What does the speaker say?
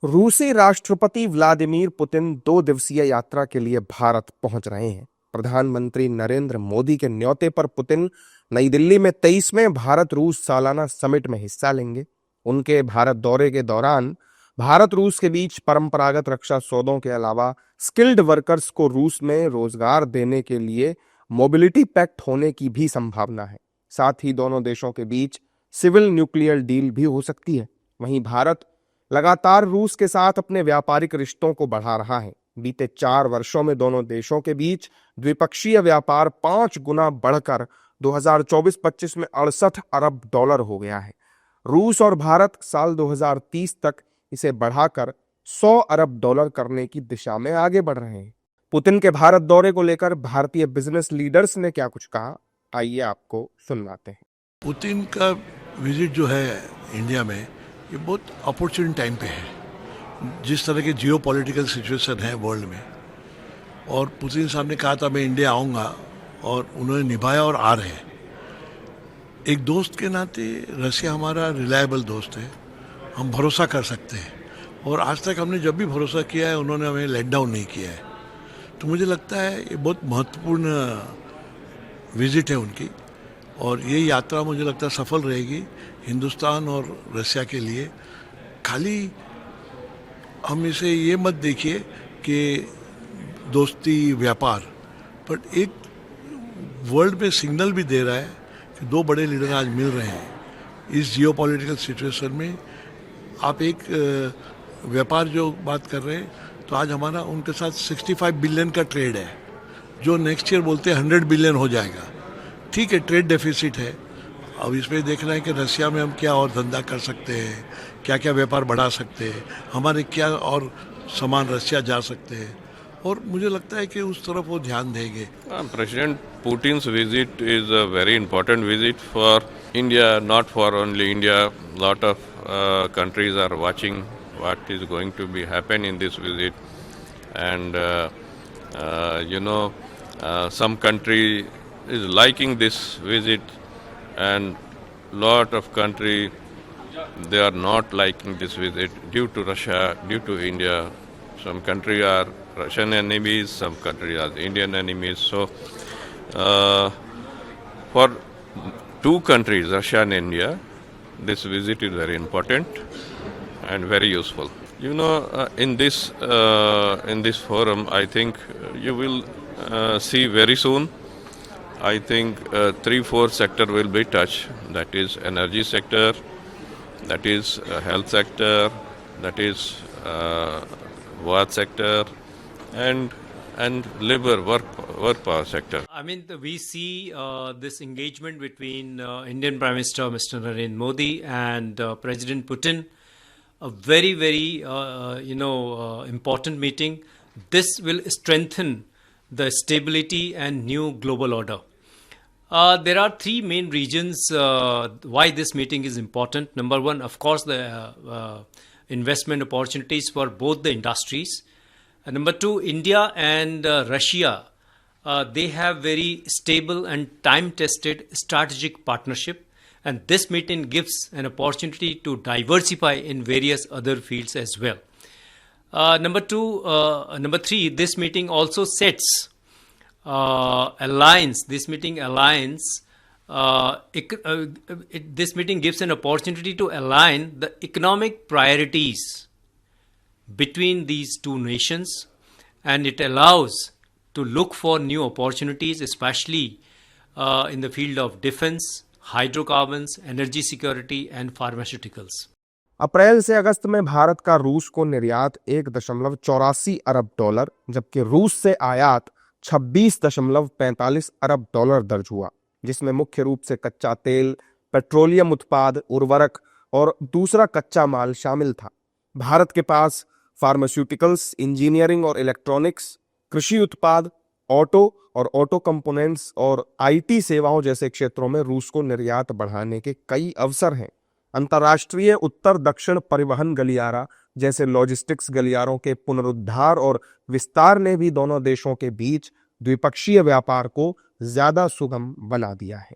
रूसी राष्ट्रपति Vladimir Putin 2 दिवसीय यात्रा के लिए भारत पहुंच रहे हैं। प्रधानमंत्री नरेंद्र मोदी के न्योते पर पुतिन नई दिल्ली में 23वें भारत रूस सालाना समिट में हिस्सा लेंगे। उनके भारत दौरे के दौरान भारत रूस के बीच परंपरागत रक्षा सौदों के अलावा स्किल्ड वर्कर्स को रूस में रोजगार देने के लिए मोबिलिटी पैक्ट होने की भी संभावना है। साथ ही दोनों देशों के बीच सिविल न्यूक्लियर डील भी हो सकती है। वहीं भारत लगातार रूस के साथ अपने व्यापारिक रिश्तों को बढ़ा रहा है। बीते 4 वर्षों में दोनों देशों के बीच द्विपक्षीय व्यापार 5 गुना बढ़कर 2024-25 में $68 अरब हो गया है। रूस और भारत साल 2030 तक इसे बढ़ाकर $100 अरब करने की दिशा में आगे बढ़ रहे हैं। पुतिन के भारत दौरे को लेकर भारतीय बिजनेस लीडर्स ने क्या कुछ कहा, आइए आपको सुनवाते हैं। पुतिन का विजिट जो है इंडिया में, ये बहुत अपॉर्चुनिटी टाइम पे है। जिस तरह के जियो पॉलिटिकल सिचुएशन है वर्ल्ड में, और पुतिन साहब ने कहा था मैं इंडिया आऊँगा, और उन्होंने निभाया और आ रहे हैं। एक दोस्त के नाते रसिया हमारा रिलायबल दोस्त है, हम भरोसा कर सकते हैं, और आज तक हमने जब भी भरोसा किया है उन्होंने हमें लेट डाउन नहीं किया है। तो मुझे लगता है ये बहुत महत्वपूर्ण विजिट है उनकी, और ये यात्रा मुझे लगता है सफल रहेगी हिंदुस्तान और रसिया के लिए। खाली हम इसे ये मत देखिए कि दोस्ती व्यापार, बट एक वर्ल्ड में सिग्नल भी दे रहा है कि 2 बड़े लीडर आज मिल रहे हैं इस जियो पॉलिटिकल सिचुएशन में। आप एक व्यापार जो बात कर रहे हैं, तो आज हमारा उनके साथ 65 बिलियन का ट्रेड है, जो नेक्स्ट ईयर बोलते हैं 100 बिलियन हो जाएगा। ठीक है, ट्रेड डेफिसिट है। अब इसमें देखना है कि रसिया में हम क्या और धंधा कर सकते हैं, क्या क्या व्यापार बढ़ा सकते हैं, हमारे क्या और सामान रसिया जा सकते हैं, और मुझे लगता है कि उस तरफ वो ध्यान देंगे। President Putin's visit is a very important visit for India, not for only India. Lot of countries are watching what is going to be happen in this visit, and some country is liking this visit, and lot of country they are not liking this visit due to Russia, due to India. Some country are Russian enemies, some country are Indian enemies. So for 2 countries, Russia and India, this visit is very important and very useful. In this forum, I think you will see very soon. I think 3-4 sector will be touched. That is energy sector, that is health sector, that is war sector, and labor work power sector. I mean, we see this engagement between Indian Prime Minister Mr. Narendra Modi and President Putin, a very, very important meeting. This will strengthen the stability and new global order. There are 3 main reasons why this meeting is important. Number 1, of course, the investment opportunities for both the industries. Number 2, India and Russia, they have very stable and time-tested strategic partnership, and this meeting gives an opportunity to diversify in various other fields as well. Number 3, this meeting also sets this meeting gives an opportunity to align the economic priorities between these 2 nations, and it allows to look for new opportunities, especially in the field of defense, hydrocarbons, energy security and pharmaceuticals. अप्रैल से अगस्त में भारत का रूस को निर्यात $1.84 अरब, जबकि रूस से आयात $26.45 अरब दर्ज हुआ, जिसमें मुख्य रूप से कच्चा तेल, पेट्रोलियम उत्पाद, उर्वरक और दूसरा कच्चा माल शामिल था। भारत के पास फार्मास्यूटिकल्स, इंजीनियरिंग और इलेक्ट्रॉनिक्स, कृषि उत्पाद, ऑटो और ऑटो कंपोनेंट्स और आईटी सेवाओं जैसे क्षेत्रों में रूस को निर्यात बढ़ाने के कई अवसर हैं। अंतर्राष्ट्रीय उत्तर दक्षिण परिवहन गलियारा जैसे लॉजिस्टिक्स गलियारों के पुनरुद्धार और विस्तार ने भी दोनों देशों के बीच द्विपक्षीय व्यापार को ज्यादा सुगम बना दिया है।